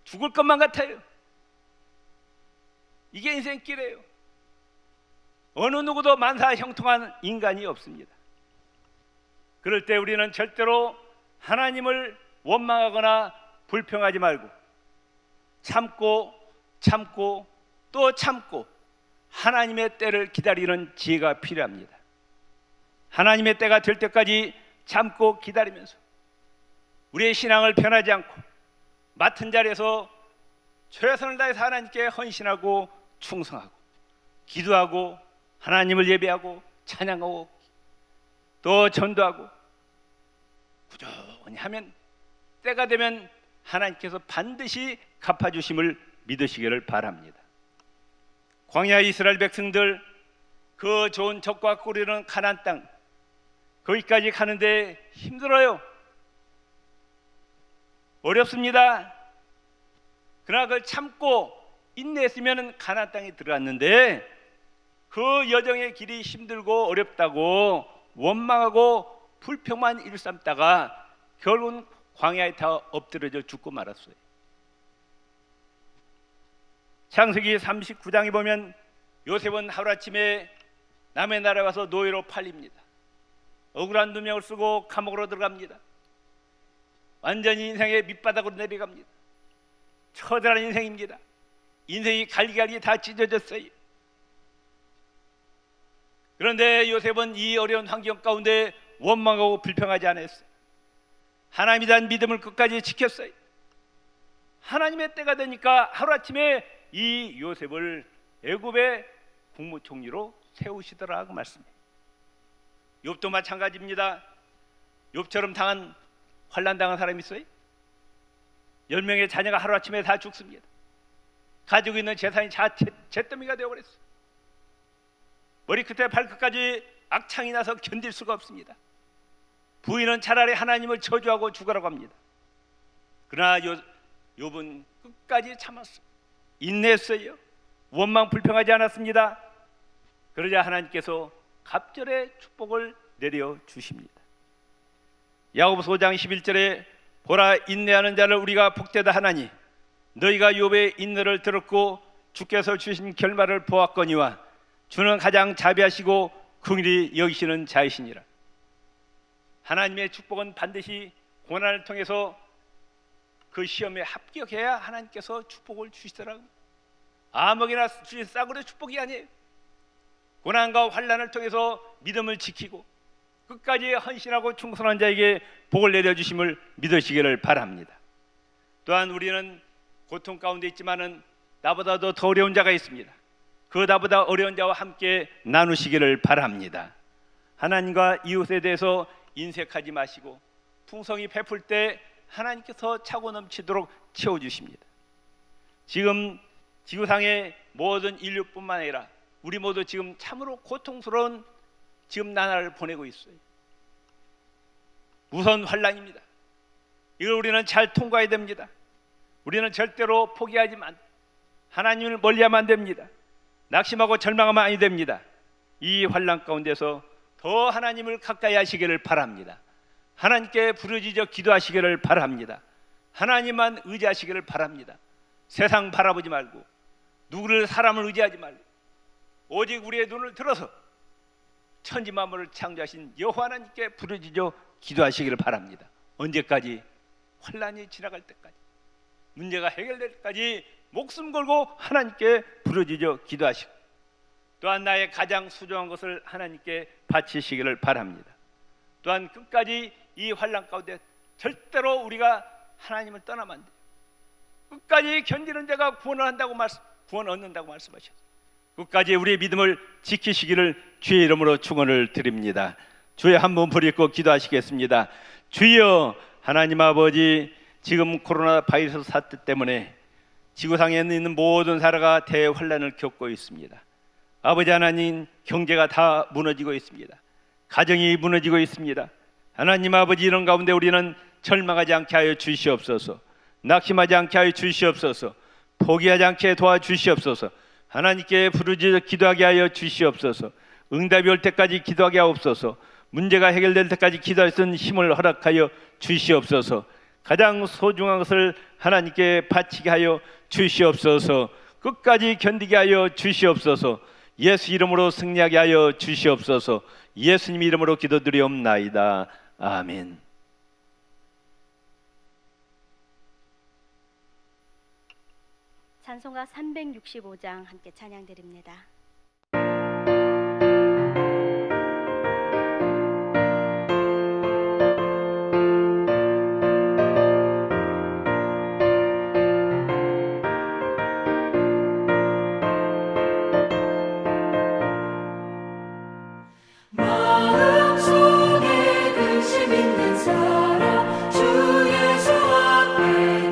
죽을 것만 같아요. 이게 인생길이에요. 어느 누구도 만사 형통한 인간이 없습니다. 그럴 때 우리는 절대로 하나님을 원망하거나 불평하지 말고 참고 또 참고 하나님의 때를 기다리는 지혜가 필요합니다. 하나님의 때가 될 때까지 참고 기다리면서 우리의 신앙을 변하지 않고 맡은 자리에서 최선을 다해서 하나님께 헌신하고 충성하고 기도하고 하나님을 예배하고 찬양하고 또 전도하고 꾸준히 하면 때가 되면 하나님께서 반드시 갚아주심을 믿으시기를 바랍니다. 광야 이스라엘 백성들 그 좋은 젖과 꿀이는 가나안 땅 거기까지 가는데 힘들어요. 어렵습니다. 그러나 그걸 참고 인내했으면 가나안 땅에 들어갔는데 그 여정의 길이 힘들고 어렵다고 원망하고 불평만 일삼다가 결국은 광야에 다 엎드려져 죽고 말았어요. 창세기 39장에 보면 요셉은 하루아침에 남의 나라에 와서 노예로 팔립니다. 억울한 누명을 쓰고 감옥으로 들어갑니다. 완전히 인생의 밑바닥으로 내려갑니다. 처절한 인생입니다. 인생이 갈기갈기 다 찢어졌어요. 그런데 요셉은 이 어려운 환경 가운데 원망하고 불평하지 않았어요. 하나님에 대한 믿음을 끝까지 지켰어요. 하나님의 때가 되니까 하루아침에 이 요셉을 애굽의 국무총리로 세우시더라고 말씀해요. 욥도 마찬가지입니다. 욥처럼 환난당한 사람이 있어요? 10명의 자녀가 하루아침에 다 죽습니다. 가지고 있는 재산이 잿더미가 되어버렸어요. 머리끝에 발끝까지 악창이 나서 견딜 수가 없습니다. 부인은 차라리 하나님을 저주하고 죽으라고 합니다. 그러나 욥은 끝까지 참았어요. 인내했어요. 원망 불평하지 않았습니다. 그러자 하나님께서 갑절의 축복을 내려주십니다. 야고보서 5장 11절에 보라 인내하는 자를 우리가 복되다 하나니 너희가 욥의 인내를 들었고 주께서 주신 결말을 보았거니와 주는 가장 자비하시고 긍휼히 여기시는 자이시니라. 하나님의 축복은 반드시 고난을 통해서 그 시험에 합격해야 하나님께서 축복을 주시더라고요. 아무개나 주신 싸구려 축복이 아니에요. 고난과 환난을 통해서 믿음을 지키고 끝까지 헌신하고 충성한 자에게 복을 내려주심을 믿으시기를 바랍니다. 또한 우리는 고통 가운데 있지만은 나보다도 더 어려운 자가 있습니다. 그 나보다 어려운 자와 함께 나누시기를 바랍니다. 하나님과 이웃에 대해서 인색하지 마시고 풍성히 베풀 때 하나님께서 차고 넘치도록 채워주십니다. 지금 지구상의 모든 인류뿐만 아니라 우리 모두 지금 참으로 고통스러운 지금 나날을 보내고 있어요. 무서운 환난입니다. 이걸 우리는 잘 통과해야 됩니다. 우리는 절대로 포기하지만 하나님을 멀리하면 안 됩니다. 낙심하고 절망하면 아니 됩니다. 이 환난 가운데서 더 하나님을 가까이 하시기를 바랍니다. 하나님께 부르짖어 기도하시기를 바랍니다. 하나님만 의지하시기를 바랍니다. 세상 바라보지 말고 누구를 사람을 의지하지 말고 오직 우리의 눈을 들어서 천지 만물을 창조하신 여호와 하나님께 부르짖어 기도하시기를 바랍니다. 언제까지? 환난이 지나갈 때까지, 문제가 해결될 때까지 목숨 걸고 하나님께 부르짖어 기도하시고 또한 나의 가장 소중한 것을 하나님께 바치시기를 바랍니다. 또한 끝까지 이 환난 가운데 절대로 우리가 하나님을 떠나면 안 돼요. 끝까지 견디는 자가 구원을 한다고 구원 얻는다고 말씀하셨어요. 끝까지 우리의 믿음을 지키시기를 주의 이름으로 축원을 드립니다. 주의 한 번 부르짖고 기도하시겠습니다. 주여 하나님 아버지, 지금 코로나 바이러스 사태 때문에 지구상에 있는 모든 나라가 대환란을 겪고 있습니다. 아버지 하나님, 경제가 다 무너지고 있습니다. 가정이 무너지고 있습니다. 하나님 아버지, 이런 가운데 우리는 절망하지 않게 하여 주시옵소서. 낙심하지 않게 하여 주시옵소서. 포기하지 않게 도와주시옵소서. 하나님께 부르짖어 기도하게 하여 주시옵소서. 응답이 올 때까지 기도하게 하옵소서. 문제가 해결될 때까지 기도할 수 있는 힘을 허락하여 주시옵소서. 가장 소중한 것을 하나님께 바치게 하여 주시옵소서. 끝까지 견디게 하여 주시옵소서. 예수 이름으로 승리하게 하여 주시옵소서. 예수님 이름으로 기도드리옵나이다. 아멘. 찬송가 365장 함께 찬양드립니다. 마음속에 근심 있는 사람 주 예수 앞에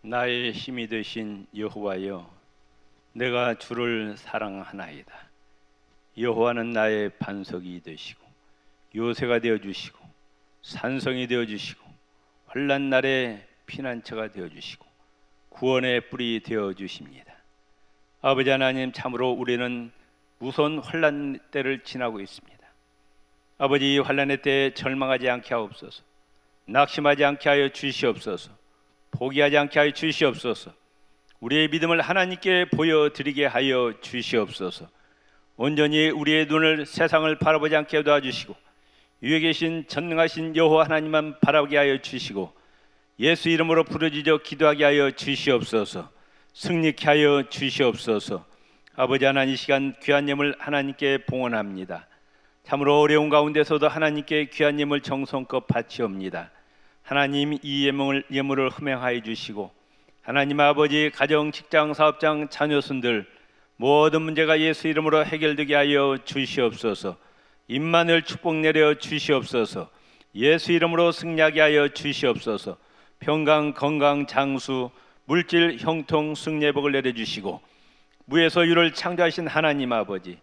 나의 힘이 되신 여호와여, 내가 주를 사랑하나이다. 여호와는 나의 반석이 되시고 요새가 되어 주시고 산성이 되어 주시고 환난 날에 피난처가 되어 주시고 구원의 뿔이 되어 주십니다. 아버지 하나님, 참으로 우리는 무서운 환난 때를 지나고 있습니다. 아버지, 이 환난의 때에 절망하지 않게 하옵소서. 낙심하지 않게 하여 주시옵소서. 포기하지 않게 하여 주시옵소서. 우리의 믿음을 하나님께 보여드리게 하여 주시옵소서. 온전히 우리의 눈을 세상을 바라보지 않게 도와주시고 위에 계신 전능하신 여호와 하나님만 바라보게 하여 주시고 예수 이름으로 부르짖어 기도하게 하여 주시옵소서. 승리케 하여 주시옵소서. 아버지 하나님, 이 시간 귀한 예물 하나님께 봉헌합니다. 참으로 어려운 가운데서도 하나님께 귀한 예물 정성껏 바치옵니다. 하나님, 이 예물을 흠행하여 주시고 하나님 아버지, 가정, 직장, 사업장, 자녀손들 모든 문제가 예수 이름으로 해결되게 하여 주시옵소서. 임만을 축복 내려 주시옵소서. 예수 이름으로 승리하게 하여 주시옵소서. 평강, 건강, 장수, 물질, 형통, 승리복을 내려주시고 무에서 유를 창조하신 하나님 아버지,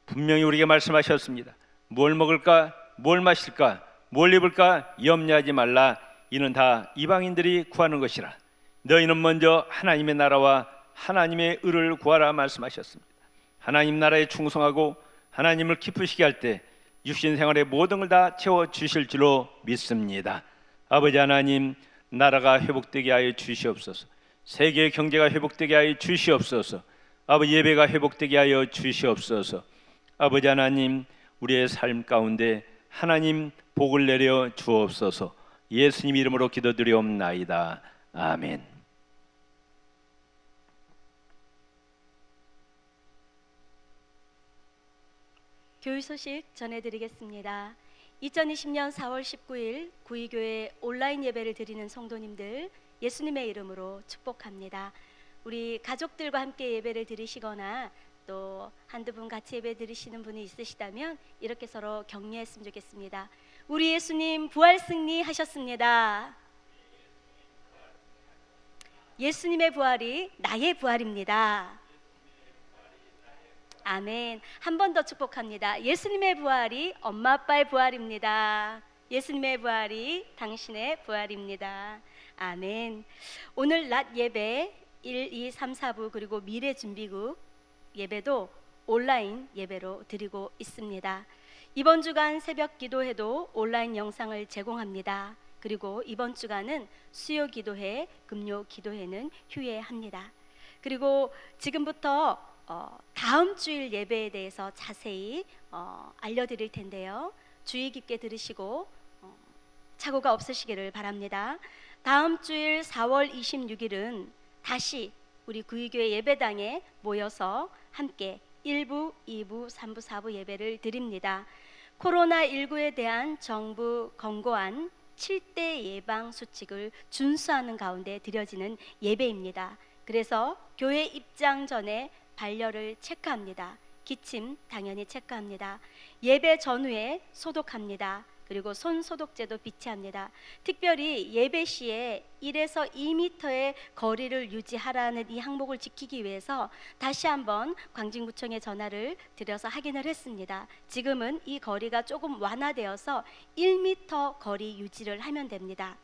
분명히 우리에게 말씀하셨습니다. 뭘 먹을까, 뭘 마실까, 뭘 입을까 염려하지 말라. 이는 다 이방인들이 구하는 것이라. 너희는 먼저 하나님의 나라와 하나님의 의를 구하라 말씀하셨습니다. 하나님 나라에 충성하고 하나님을 기쁘시게 할 때 육신 생활의 모든 걸 다 채워주실 줄로 믿습니다. 아버지 하나님, 나라가 회복되게 하여 주시옵소서. 세계의 경제가 회복되게 하여 주시옵소서. 아버지, 예배가 회복되게 하여 주시옵소서. 아버지 하나님, 우리의 삶 가운데 하나님 복을 내려 주옵소서. 예수님 이름으로 기도드리옵나이다. 아멘. 교회 소식 전해드리겠습니다. 2020년 4월 19일 구의교회 온라인 예배를 드리는 성도님들 예수님의 이름으로 축복합니다. 우리 가족들과 함께 예배를 드리시거나 또 한두 분 같이 예배 드리시는 분이 있으시다면 이렇게 서로 격려했으면 좋겠습니다. 우리 예수님 부활 승리하셨습니다. 예수님의 부활이 나의 부활입니다. 아멘. 한 번 더 축복합니다. 예수님의 부활이 엄마 아빠의 부활입니다. 예수님의 부활이 당신의 부활입니다. 아멘. 오늘 낮 예배 1, 2, 3, 4부 그리고 미래 준비국 예배도 온라인 예배로 드리고 있습니다. 이번 주간 새벽 기도회도 온라인 영상을 제공합니다. 그리고 이번 주간은 수요 기도회, 금요 기도회는 휴회합니다. 그리고 지금부터 다음 주일 예배에 대해서 자세히 알려드릴 텐데요. 주의 깊게 들으시고 착오가 없으시기를 바랍니다. 다음 주일 4월 26일은 다시 우리 구의교회 예배당에 모여서 함께 1부, 2부, 3부, 4부 예배를 드립니다. 코로나19에 대한 정부 권고안 7대 예방 수칙을 준수하는 가운데 드려지는 예배입니다. 그래서 교회 입장 전에 발열을 체크합니다. 기침 당연히 체크합니다. 예배 전후에 소독합니다. 그리고 손 소독제도 비치합니다. 특별히 예배 시에 1에서 2m의 거리를 유지하라는 이 항목을 지키기 위해서 다시 한번 광진구청에 전화를 드려서 확인을 했습니다. 지금은 이 거리가 조금 완화되어서 1m 거리 유지를 하면 됩니다.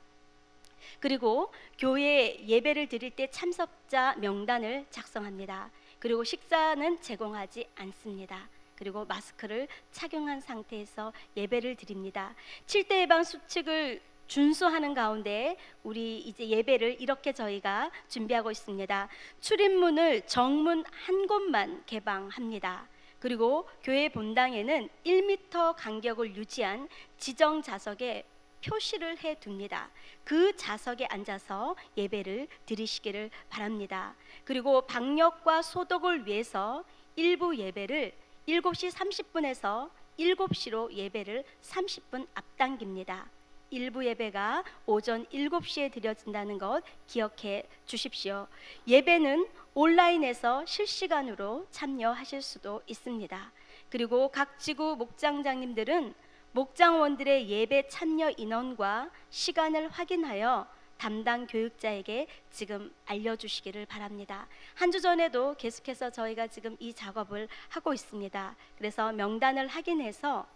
그리고 교회 예배를 드릴 때 참석자 명단을 작성합니다. 그리고 식사는 제공하지 않습니다. 그리고 마스크를 착용한 상태에서 예배를 드립니다. 7대 예방 수칙을 준수하는 가운데 우리 이제 예배를 이렇게 저희가 준비하고 있습니다. 출입문을 정문 한 곳만 개방합니다. 그리고 교회 본당에는 1m 간격을 유지한 지정 좌석에 표시를 해둡니다. 그 좌석에 앉아서 예배를 드리시기를 바랍니다. 그리고 방역과 소독을 위해서 일부 예배를 7시 30분에서 7시로 예배를 30분 앞당깁니다. 일부 예배가 오전 7시에 드려진다는 것 기억해 주십시오. 예배는 온라인에서 실시간으로 참여하실 수도 있습니다. 그리고 각 지구 목장장님들은 목장원들의 예배 참여 인원과 시간을 확인하여 담당 교육자에게 지금 알려주시기를 바랍니다. 한 주 전에도 계속해서 저희가 지금 이 작업을 하고 있습니다. 그래서 명단을 확인해서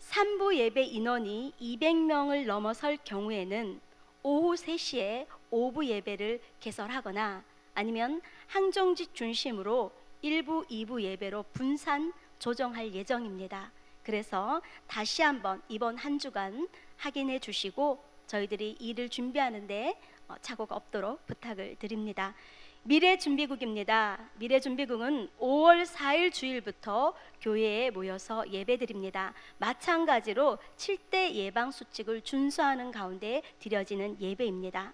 3부 예배 인원이 200명을 넘어설 경우에는 오후 3시에 5부 예배를 개설하거나 아니면 항정직 중심으로 1부, 2부 예배로 분산 조정할 예정입니다. 그래서 다시 한번 이번 한 주간 확인해 주시고 저희들이 일을 준비하는데 착오가 없도록 부탁을 드립니다. 미래준비국입니다. 미래준비국은 5월 4일 주일부터 교회에 모여서 예배드립니다. 마찬가지로 7대 예방수칙을 준수하는 가운데 드려지는 예배입니다.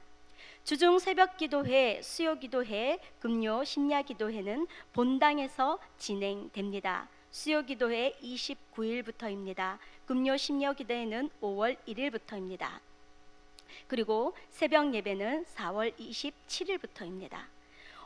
주중 새벽기도회, 수요기도회, 금요 심야기도회는 본당에서 진행됩니다. 수요기도회 29일부터입니다. 금요 심야기도회는 5월 1일부터입니다. 그리고 새벽 예배는 4월 27일부터입니다.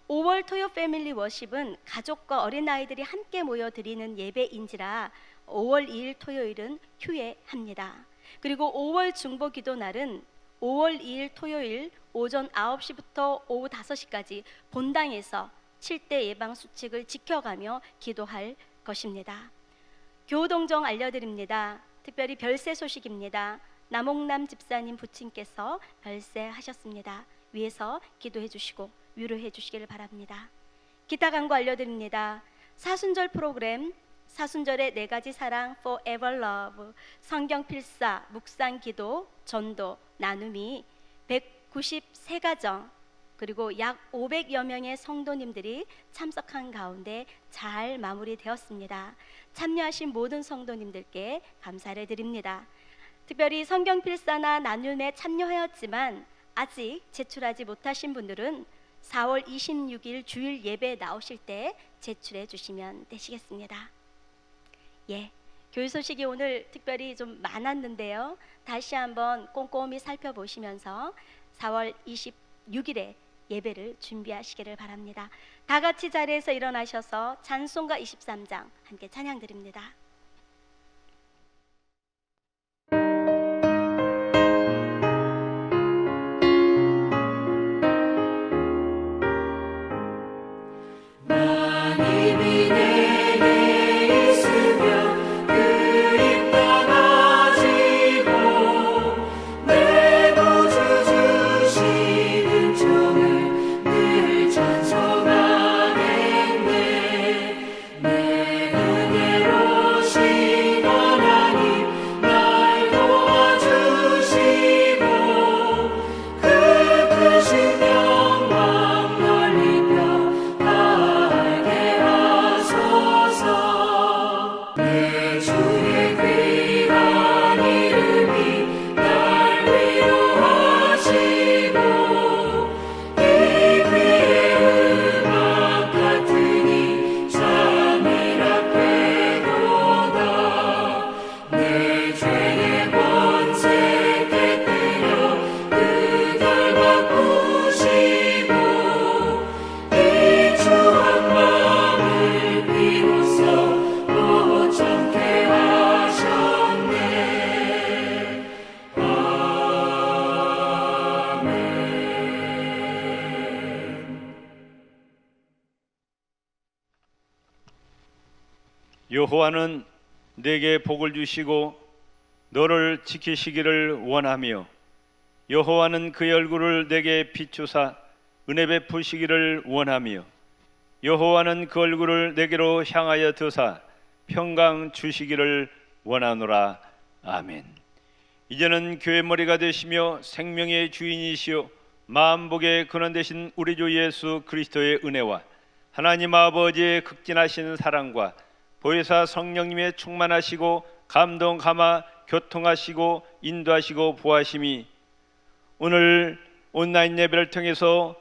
5월 토요 패밀리 워십은 가족과 어린아이들이 함께 모여 드리는 예배인지라 5월 2일 토요일은 휴회합니다. 그리고 5월 중보 기도 날은 5월 2일 토요일 오전 9시부터 오후 5시까지 본당에서 7대 예방 수칙을 지켜가며 기도할 것입니다. 교우동정 알려드립니다. 특별히 별세 소식입니다. 남옥남 집사님 부친께서 별세하셨습니다. 위에서 기도해 주시고 위로해 주시기를 바랍니다. 기타 광고 알려드립니다. 사순절 프로그램 사순절의 4가지 사랑 Forever Love, 성경 필사, 묵상 기도, 전도, 나눔이 193가정 그리고 약 500여 명의 성도님들이 참석한 가운데 잘 마무리되었습니다. 참여하신 모든 성도님들께 감사를 드립니다. 특별히 성경 필사나 나눔에 참여하였지만 아직 제출하지 못하신 분들은 4월 26일 주일 예배에 나오실 때 제출해 주시면 되시겠습니다. 교회 소식이 오늘 특별히 좀 많았는데요. 다시 한번 꼼꼼히 살펴보시면서 4월 26일에 예배를 준비하시기를 바랍니다. 다 같이 자리에서 일어나셔서 찬송가 23장 함께 찬양 드립니다. 여호와는 내게 복을 주시고 너를 지키시기를 원하며 여호와는 그의 얼굴을 내게 비추사 은혜 베푸시기를 원하며 여호와는 그 얼굴을 내게로 향하여 드사 평강 주시기를 원하노라. 아멘. 이제는 교회 머리가 되시며 생명의 주인이시요 만복의 근원 되신 우리 주 예수 그리스도의 은혜와 하나님 아버지의 극진하신 사랑과 보혜사 성령님의 충만하시고 감동 감화 교통하시고 인도하시고 보하심이 오늘 온라인 예배를 통해서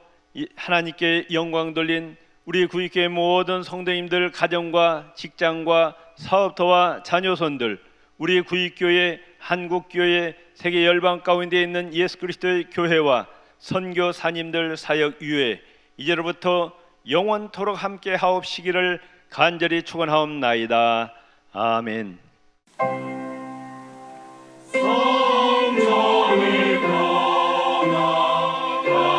하나님께 영광 돌린 우리 구익교회 모든 성도님들 가정과 직장과 사업터와 자녀손들, 우리 구익교회, 한국교회, 세계 열방 가운데 있는 예수 그리스도의 교회와 선교사님들 사역 위에 이제로부터 영원토록 함께 하옵시기를 간절히 축원하옵나이다. 아멘. 성령을 변화 주